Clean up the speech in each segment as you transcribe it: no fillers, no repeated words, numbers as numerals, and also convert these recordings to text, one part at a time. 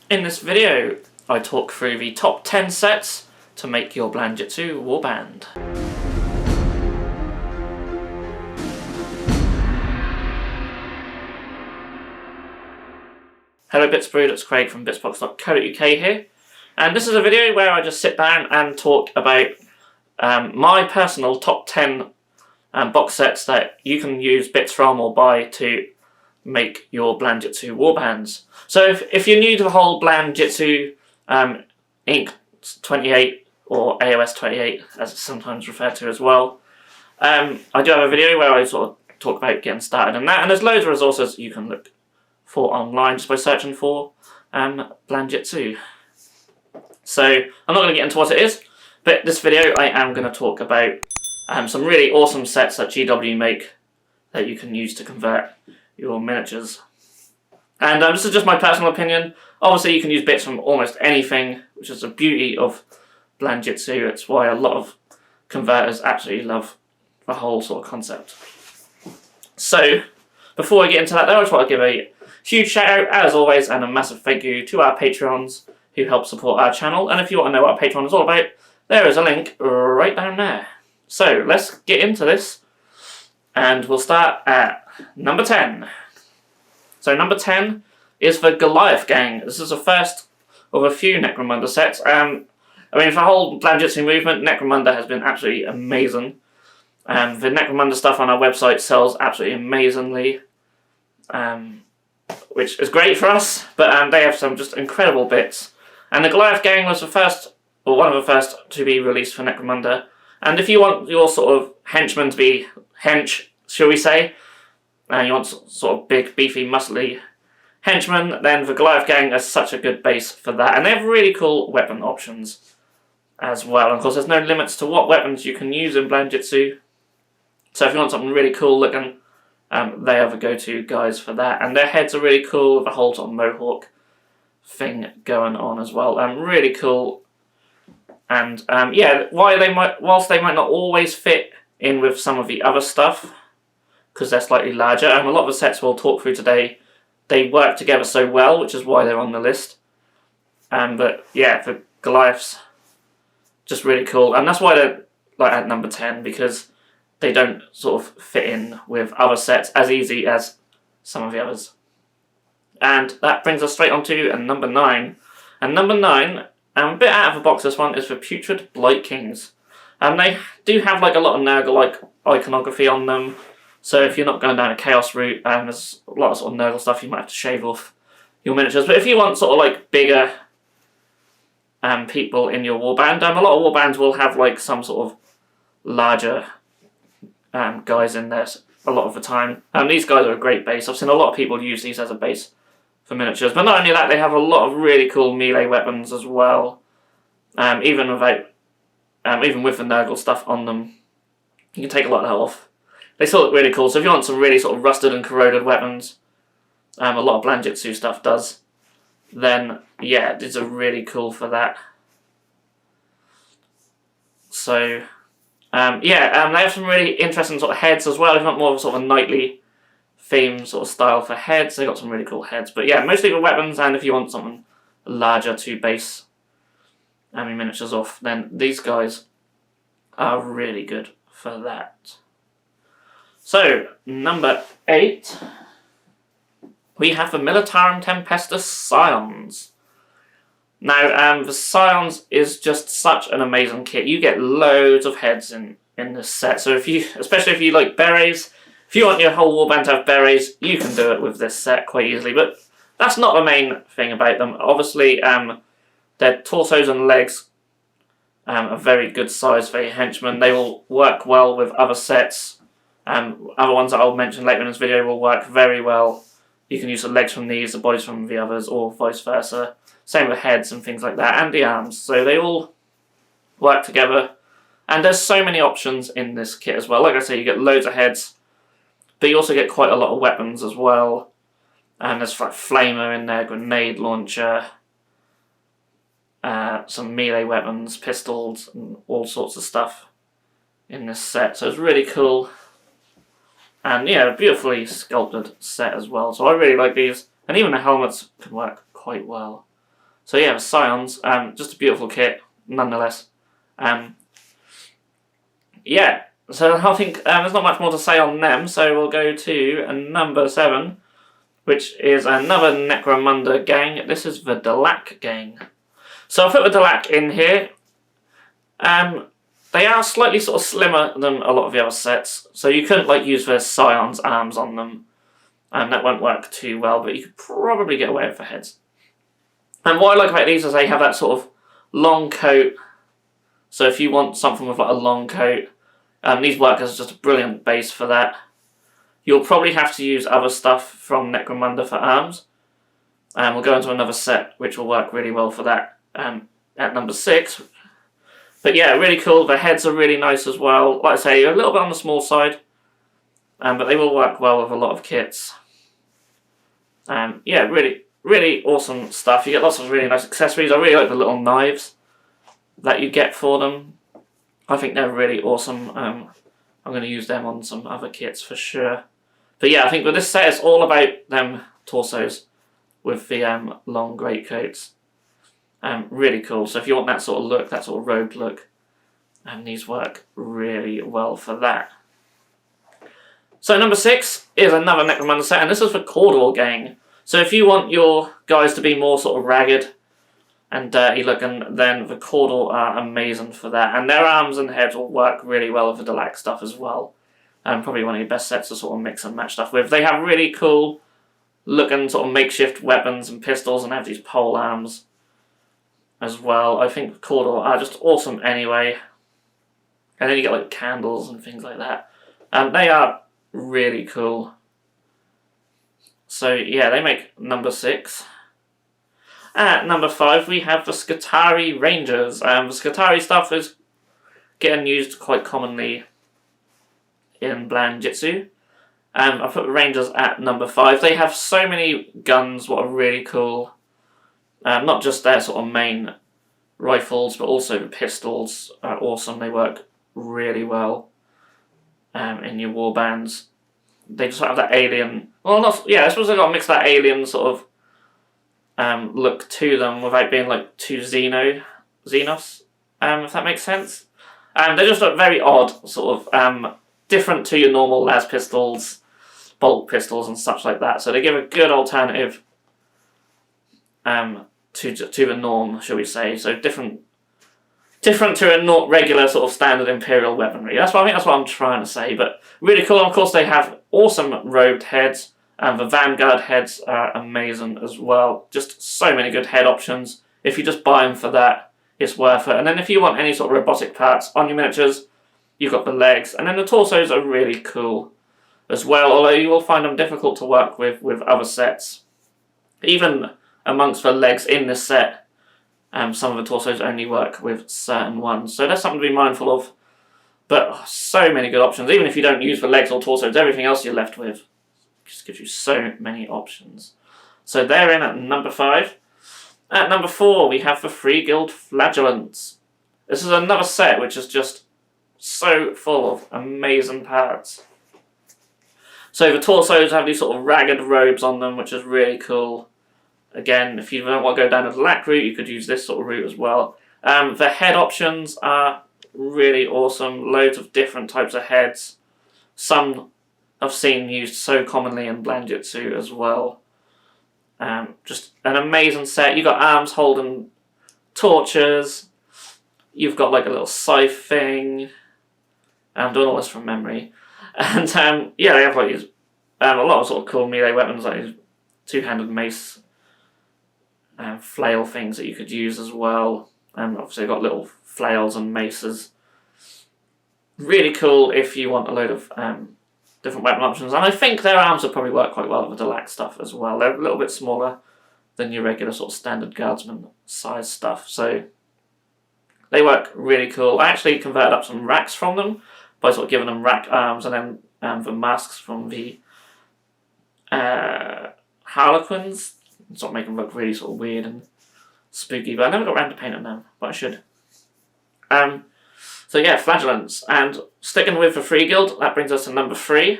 In this video, I talk through the top 10 sets to make your Blanchitsu warband. Hello Bitzbox, it's Craig from Bitzbox.co.uk here, and this is a video where I just sit down and talk about my personal top 10 box sets that you can use bits from or buy to make your Blanchitsu warbands. So if you're new to the whole Blanchitsu Inc. 28 or AOS 28 as it's sometimes referred to as well, I do have a video where I sort of talk about getting started in that, and there's loads of resources you can look for online just by searching for Blanchitsu. So I'm not going to get into what it is, but this video I am going to talk about some really awesome sets that GW make that you can use to convert your miniatures. And this is just my personal opinion. Obviously you can use bits from almost anything, which is the beauty of Blanchitsu. It's why a lot of converters absolutely love the whole sort of concept. So before I get into that though, I just want to give a huge shout out as always and a massive thank you to our Patreons who help support our channel. And if you want to know what a Patreon is all about, there is a link right down there. So let's get into this, and we'll start at number 10. So number 10 is the Goliath Gang. This is the first of a few Necromunda sets. I mean, for the whole Blanchitsu movement, Necromunda has been absolutely amazing. The Necromunda stuff on our website sells absolutely amazingly, which is great for us, but they have some just incredible bits. And the Goliath Gang was the first, or one of the first, to be released for Necromunda. And if you want your sort of henchmen to be hench, shall we say, and you want sort of big, beefy, muscly henchmen, then the Goliath Gang is such a good base for that. And they have really cool weapon options as well. And of course, there's no limits to what weapons you can use in Blanchitsu. So if you want something really cool looking, they are the go-to guys for that. And their heads are really cool with the whole sort of mohawk thing going on as well. Really cool. And yeah, whilst they might not always fit in with some of the other stuff, because they're slightly larger, and a lot of the sets we'll talk through today, they work together so well, which is why they're on the list. But yeah, the Goliaths, just really cool, and that's why they're like at number 10, because they don't sort of fit in with other sets as easy as some of the others. And that brings us straight on to number 9. And number 9, a bit out of the box, this one is the Putrid Kings. They do have like a lot of Nurgle-like iconography on them. So if you're not going down a Chaos route, there's a lot of sort of Nurgle stuff you might have to shave off your miniatures. But if you want sort of like bigger people in your warband, a lot of warbands will have like some sort of larger guys in there a lot of the time. These guys are a great base. I've seen a lot of people use these as a base for miniatures. But not only that, they have a lot of really cool melee weapons as well. Even with the Nurgle stuff on them, you can take a lot of that off. They still look really cool, so if you want some really sort of rusted and corroded weapons, a lot of Blanchitsu stuff does, then yeah, these are really cool for that. So, yeah, they have some really interesting sort of heads as well. If you want more of a sort of a knightly theme sort of style for heads, they've got some really cool heads. But yeah, mostly for weapons, and if you want something larger to base miniatures off, then these guys are really good for that. So, number 8, we have the Militarum Tempestus Scions. Now, the Scions is just such an amazing kit. You get loads of heads in this set. So especially if you like berets, if you want your whole warband to have berets, you can do it with this set quite easily. But that's not the main thing about them. Obviously, their torsos and legs are very good size for your henchmen. They will work well with other sets. Other ones that I'll mention later in this video will work very well. You can use the legs from these, the bodies from the others, or vice versa. Same with heads and things like that, and the arms. So they all work together. And there's so many options in this kit as well. Like I say, you get loads of heads, but you also get quite a lot of weapons as well. And there's like flamer in there, grenade launcher, some melee weapons, pistols, and all sorts of stuff in this set. So it's really cool. And yeah, a beautifully sculpted set as well. So I really like these. And even the helmets can work quite well. So yeah, the Scions, just a beautiful kit, nonetheless. Yeah, so I think there's not much more to say on them, so we'll go to number 7, which is another Necromunda gang. This is the Goliath Gang. So I'll put the Goliath in here. They are slightly sort of slimmer than a lot of the other sets, so you couldn't like use the Scion's arms on them, and that won't work too well, but you could probably get away with the heads. And what I like about these is they have that sort of long coat, so if you want something with like a long coat, these work as just a brilliant base for that. You'll probably have to use other stuff from Necromunda for arms, and we'll go into another set which will work really well for that at number 6. But yeah, really cool. The heads are really nice as well. Like I say, a little bit on the small side, but they will work well with a lot of kits. Yeah, really awesome stuff. You get lots of really nice accessories. I really like the little knives that you get for them. I think they're really awesome. I'm going to use them on some other kits for sure. But yeah, I think with this set, it's all about them torsos with the long greatcoats. Really cool. So if you want that sort of look, that sort of robed look, these work really well for that. So number 6 is another Necromunda set, and this is the Qatari Gang. So if you want your guys to be more sort of ragged and dirty looking, then the Qatari are amazing for that. And their arms and heads will work really well with the Goliath stuff as well. Probably one of your best sets to sort of mix and match stuff with. They have really cool looking sort of makeshift weapons and pistols, and have these pole arms as well. I think Qatari are just awesome anyway. And then you get like candles and things like that. They are really cool. So yeah, they make number 6. At number 5 we have the Scutari Rangers. The Scutari stuff is getting used quite commonly in Blanchitsu. I put the Rangers at number 5. They have so many guns what are really cool. Not just their sort of main rifles, but also the pistols are awesome. They work really well in your warbands. They just have that alien... Well, not... Yeah, I suppose they've got to mix that alien sort of look to them without being like too Xenos, if that makes sense. They just look very odd, sort of different to your normal las pistols, bolt pistols and such like that. So they give a good alternative to the norm, shall we say. So different to a not regular sort of standard Imperial weaponry. I think that's what I'm trying to say. But really cool. And of course, they have awesome robed heads. The Vanguard heads are amazing as well. Just so many good head options. If you just buy them for that, it's worth it. And then if you want any sort of robotic parts on your miniatures, you've got the legs. And then the torsos are really cool as well, although you will find them difficult to work with other sets. Even amongst the legs in this set, some of the torsos only work with certain ones. So that's something to be mindful of. But so many good options. Even if you don't use the legs or torsos, everything else you're left with just gives you so many options. So they're in at number 5. At number 4, we have the Free Guild Flagellants. This is another set which is just so full of amazing parts. So the torsos have these sort of ragged robes on them, which is really cool. Again, if you don't want to go down the black route, you could use this sort of route as well. The head options are really awesome. Loads of different types of heads. Some I've seen used so commonly in Blanchitsu as well. Just an amazing set. You've got arms holding torches. You've got like a little scythe thing. I'm doing all this from memory. And yeah, they have like these, a lot of sort of cool melee weapons, like these two-handed mace flail things that you could use as well. Obviously got little flails and maces. Really cool if you want a load of different weapon options. And I think their arms would probably work quite well with the Goliath stuff as well. They're a little bit smaller than your regular sort of standard guardsman size stuff. So they work really cool. I actually converted up some racks from them by sort of giving them rack arms, and then the masks from the Harlequins. Sort of make them look really sort of weird and spooky, but I never got around to painting them, but I should. So yeah, Flagellants. And sticking with the Free Guild, that brings us to number 3,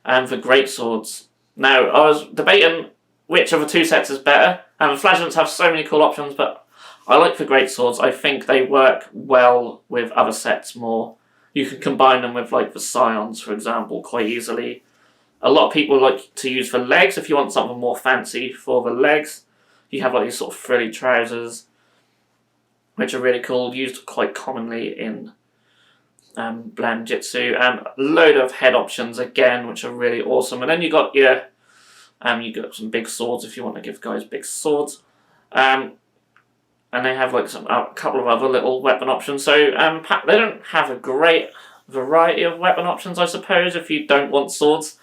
the Great Swords. Now, I was debating which of the two sets is better, And flagellants have so many cool options, but I like the greatswords. I think they work well with other sets more. You can combine them with like the scions, for example, quite easily. A lot of people like to use the legs if you want something more fancy for the legs. You have like these sort of frilly trousers, which are really cool, used quite commonly in Blanchitsu. A load of head options again, which are really awesome. And then you got your you got some big swords if you want to give guys big swords. And they have like a couple of other little weapon options. So they don't have a great variety of weapon options, I suppose, if you don't want swords.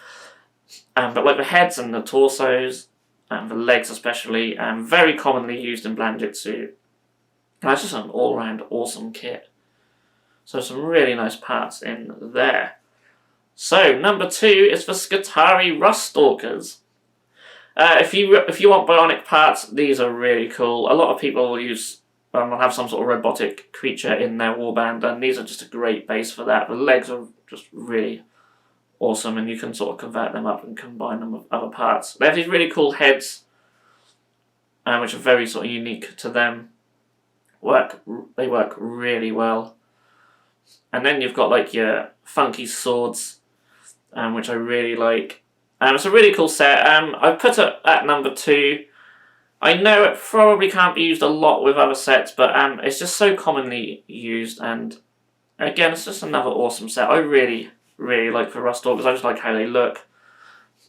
But like the heads and the torsos, and the legs especially, very commonly used in Blanchitsu. That's just an all-round awesome kit. So some really nice parts in there. So number 2 is the Scutari Ruststalkers. If you want bionic parts, these are really cool. A lot of people will will have some sort of robotic creature in their warband, and these are just a great base for that. The legs are just really awesome, and you can sort of convert them up and combine them with other parts. They have these really cool heads, which are very sort of unique to them. They work really well. And then you've got like your funky swords, which I really like. It's a really cool set. I put it at number 2. I know it probably can't be used a lot with other sets, but it's just so commonly used, and again, it's just another awesome set. I really like the Ruststalkers. I just like how they look,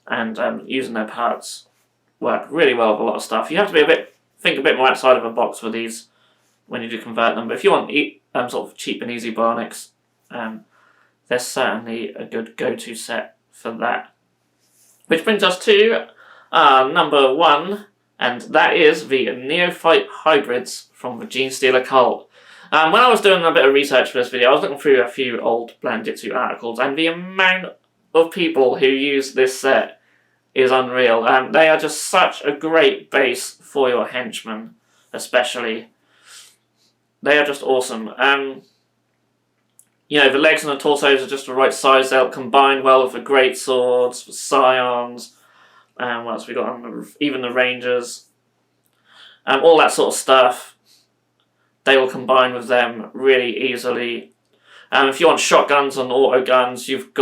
and using their parts work really well with a lot of stuff. You have to think a bit more outside of a box with these when you do convert them, but if you want sort of cheap and easy bionics, they're certainly a good go-to set for that. Which brings us to number 1, and that is the Neophyte Hybrids from the Genestealer Cult. When I was doing a bit of research for this video, I was looking through a few old Blanchitsu articles, and the amount of people who use this set is unreal. They are just such a great base for your henchmen, especially. They are just awesome. You know, the legs and the torsos are just the right size. They'll combine well with the greatswords, the scions, what else we got? Even the Rangers. All that sort of stuff. They will combine with them really easily. If you want shotguns and auto guns, you've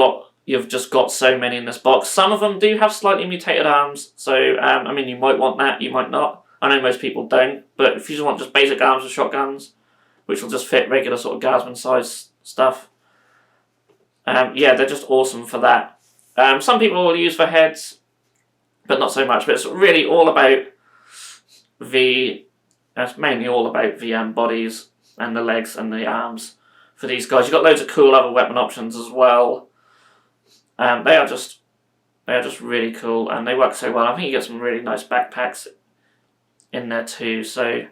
just got so many in this box. Some of them do have slightly mutated arms, so I mean, you might want that, you might not. I know most people don't, but if you just want just basic arms with shotguns, which will just fit regular sort of guardsman size stuff, yeah, they're just awesome for that. Some people will use for heads, but not so much. But it's really all about it's mainly all about the bodies and the legs and the arms for these guys. You've got loads of cool other weapon options as well. They are just really cool, and they work so well. I think you get some really nice backpacks in there too. So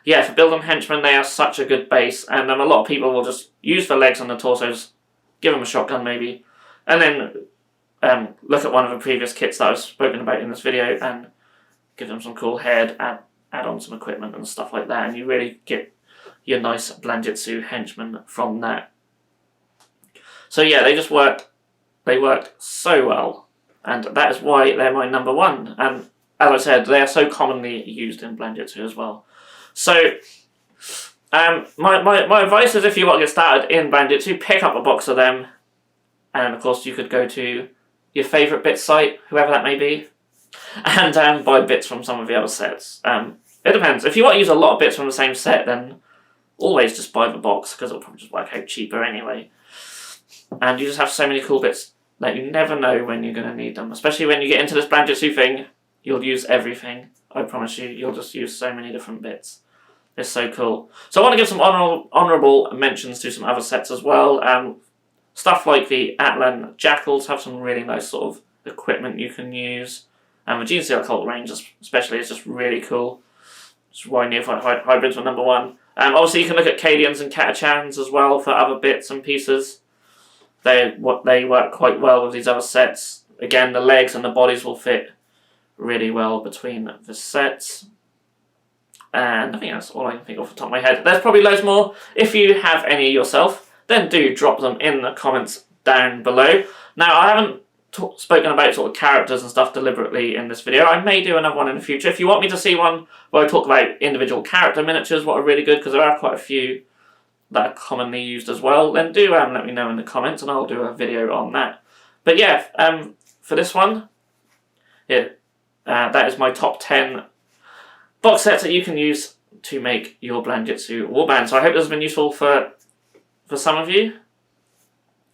yeah, for building henchmen, they are such a good base, and a lot of people will just use the legs and the torsos, give them a shotgun maybe, and then look at one of the previous kits that I've spoken about in this video and give them some cool head, add on some equipment and stuff like that, and you really get your nice Blanchitsu henchmen from that. So yeah, they work so well, and that is why they're my number 1. And as I said, they are so commonly used in Blanchitsu as well. So my advice is, if you want to get started in Blanchitsu, pick up a box of them, and of course you could go to your favourite bit site, whoever that may be, and buy bits from some of the other sets. It depends. If you want to use a lot of bits from the same set, then always just buy the box, because it'll probably just work out cheaper anyway. And you just have so many cool bits that you never know when you're going to need them. Especially when you get into this Blanchitsu thing, you'll use everything. I promise you, you'll just use so many different bits. It's so cool. So I want to give some honourable mentions to some other sets as well. Stuff like the Atlan Jackals have some really nice sort of equipment you can use. And the Genestealer Rangers especially is just really cool. That's why Neophyte Hybrids were number 1. Obviously you can look at Cadians and Catachans as well for other bits and pieces. They work quite well with these other sets. Again, the legs and the bodies will fit really well between the sets. And I think that's all I can think off the top of my head. There's probably loads more. If you have any yourself, then do drop them in the comments down below. Now, I haven't spoken about sort of characters and stuff deliberately in this video. I may do another one in the future. If you want me to see one where I talk about individual character miniatures, what are really good, because there are quite a few that are commonly used as well, then do let me know in the comments and I'll do a video on that. But yeah, for this one, yeah, that is my top 10 box sets that you can use to make your Blanchitsu warband. So I hope this has been useful for some of you.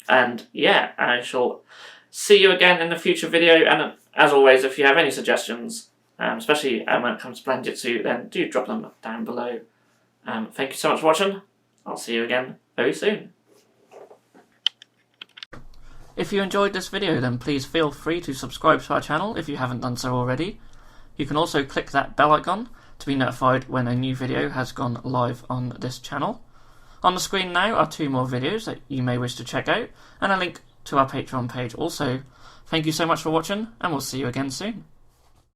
And yeah, I shall see you again in the future video. And as always, if you have any suggestions, especially when it comes to Blanchitsu, then do drop them down below. Thank you so much for watching. I'll see you again very soon. If you enjoyed this video, then please feel free to subscribe to our channel if you haven't done so already. You can also click that bell icon to be notified when a new video has gone live on this channel. On the screen now are 2 more videos that you may wish to check out, and a link to our Patreon page also. Thank you so much for watching, and we'll see you again soon.